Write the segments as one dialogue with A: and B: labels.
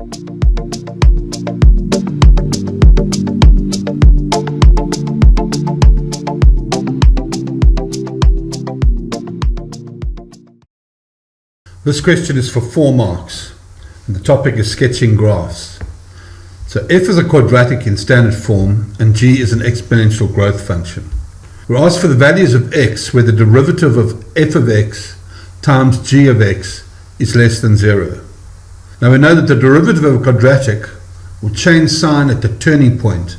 A: This question is for 4 marks, and the topic is sketching graphs. So f is a quadratic in standard form, and g is an exponential growth function. We're asked for the values of x where the derivative of f of x times g of x is less than 0. Now we know that the derivative of a quadratic will change sign at the turning point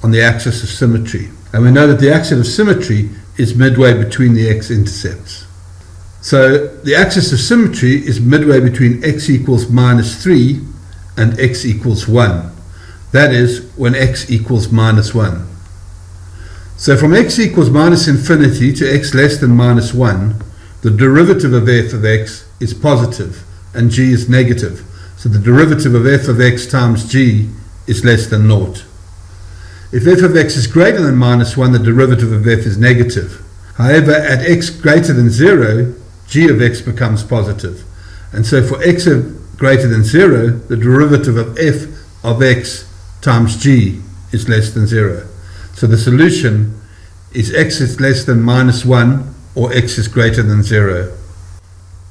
A: on the axis of symmetry. And we know that the axis of symmetry is midway between the x-intercepts. So the axis of symmetry is midway between x equals minus 3 and x equals 1. That is, when x equals minus 1. So from x equals minus infinity to x less than minus 1, the derivative of f of x is positive and g is negative. So the derivative of f of x times g is less than 0. If f of x is greater than minus 1, the derivative of f is negative. However, at x greater than 0, g of x becomes positive. And so for x greater than 0, the derivative of f of x times g is less than 0. So the solution is x is less than minus 1 or x is greater than 0.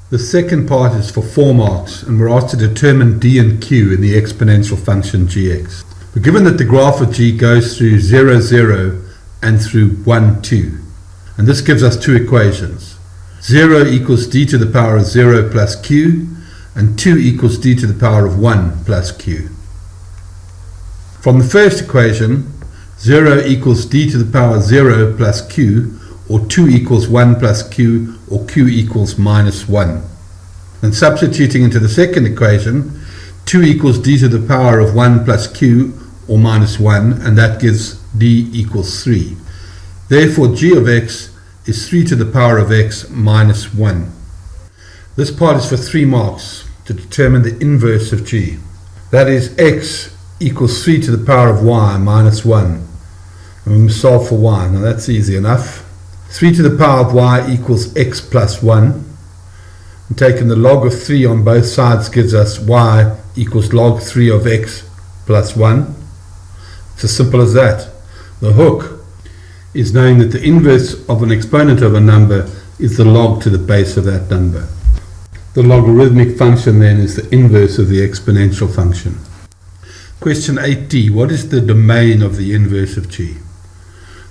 A: The second part is for 4 marks, and we're asked to determine d and q in the exponential function gx. We're given that the graph of g goes through 0, 0 and through 1, 2. And this gives us 2 equations. 0 equals d to the power of 0 plus q, and 2 equals d to the power of 1 plus q. From the first equation, 0 equals d to the power of 0 plus q, or 2 equals 1 plus q, or q equals minus 1. And substituting into the second equation, 2 equals d to the power of 1 plus q, or minus 1, and that gives d equals 3. Therefore, g of x is 3 to the power of x minus 1. This part is for 3 marks to determine the inverse of g. That is, x equals 3 to the power of y minus 1. And we must solve for y. Now that's easy enough. 3 to the power of y equals x plus 1. And taking the log of 3 on both sides gives us y equals log 3 of x plus 1. It's as simple as that. The hook is knowing that the inverse of an exponent of a number is the log to the base of that number. The logarithmic function then is the inverse of the exponential function. Question 8d, what is the domain of the inverse of g?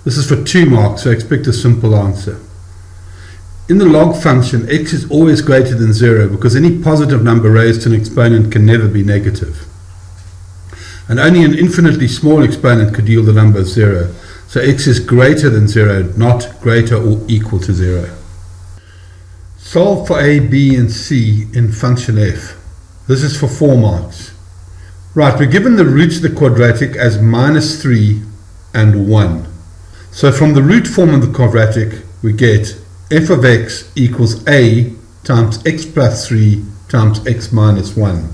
A: This is for 2 marks, so expect a simple answer. In the log function, x is always greater than 0 because any positive number raised to an exponent can never be negative. And only an infinitely small exponent could yield a number of 0. So x is greater than 0, not greater or equal to 0. Solve for a, b and c in function f. This is for 4 marks. Right, we're given the roots of the quadratic as minus 3 and 1. So from the root form of the quadratic, we get f of x equals a times x plus 3 times x minus 1.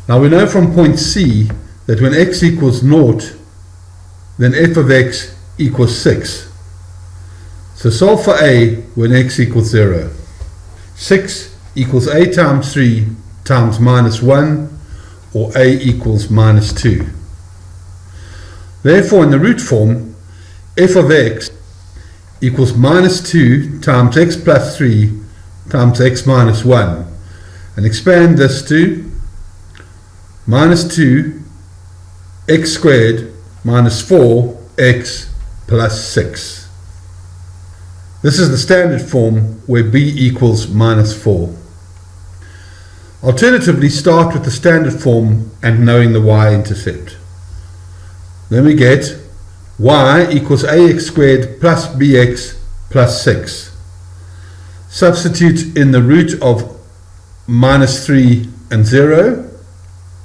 A: Now we know from point C that when x equals 0, then f of x equals 6. So solve for a when x equals 0. 6 equals a times 3 times minus 1, or a equals minus 2. Therefore, in the root form, f of x equals minus 2 times x plus 3 times x minus 1. And expand this to minus 2 x squared minus 4x plus 6. This is the standard form where b equals minus 4. Alternatively, start with the standard form and knowing the y-intercept. Then we get y equals ax squared plus bx plus 6. Substitute in the root of minus 3 and 0,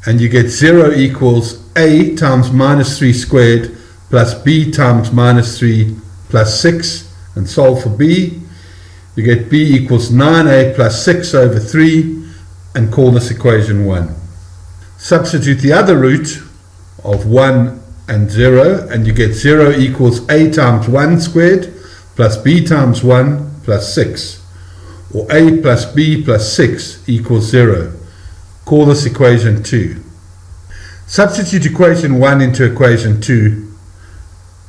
A: and you get 0 equals a times minus 3 squared plus b times minus 3 plus 6, and solve for b. You get b equals 9a plus 6 over 3, and call this equation 1. Substitute the other root of 1 and 0, and you get 0 equals a times 1 squared plus b times 1 plus 6, or a plus b plus 6 equals 0. Call this equation 2. Substitute equation 1 into equation 2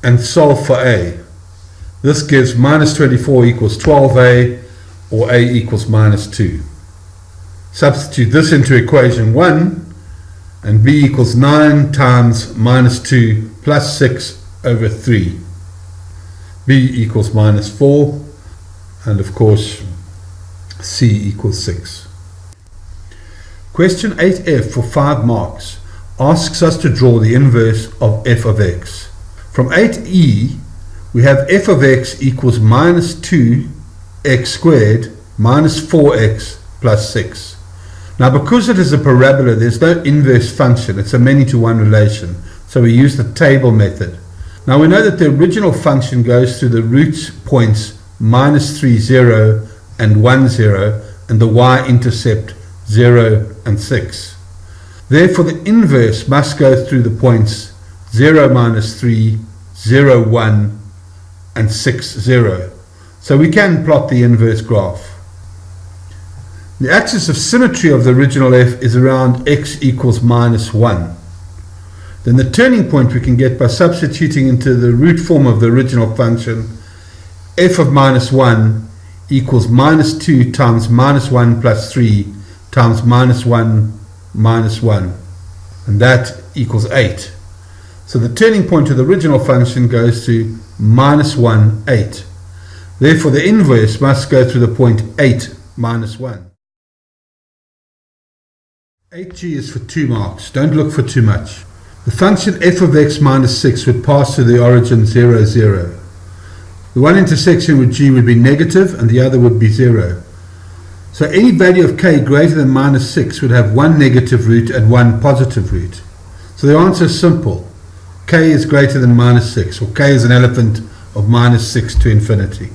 A: and solve for a. This gives minus 24 equals 12a, or a equals minus 2. Substitute this into equation 1, and b equals 9 times minus 2 plus 6 over 3. b equals minus 4, and of course c equals 6. Question 8f for 5 marks asks us to draw the inverse of f of x. From 8e, we have f of x equals minus 2x squared minus 4x plus 6. Now, because it is a parabola, there's no inverse function. It's a many-to-one relation. So we use the table method. Now, we know that the original function goes through the root points minus 3, 0 and 1, 0, and the y-intercept 0 and 6. Therefore, the inverse must go through the points 0, minus 3, 0, 1, and 6, 0. So we can plot the inverse graph. The axis of symmetry of the original f is around x equals minus 1. Then the turning point we can get by substituting into the root form of the original function, f of minus 1 equals minus 2 times minus 1 plus 3 times minus 1 minus 1. And that equals 8. So the turning point of the original function goes to minus 1, 8. Therefore, the inverse must go through the point 8 minus 1. 8g is for 2 marks. Don't look for too much. The function f of x minus 6 would pass through the origin 0, 0. The one intersection with g would be negative and the other would be 0. So any value of k greater than minus 6 would have one negative root and one positive root. So the answer is simple. K is greater than minus 6, or k is an elephant of minus 6 to infinity.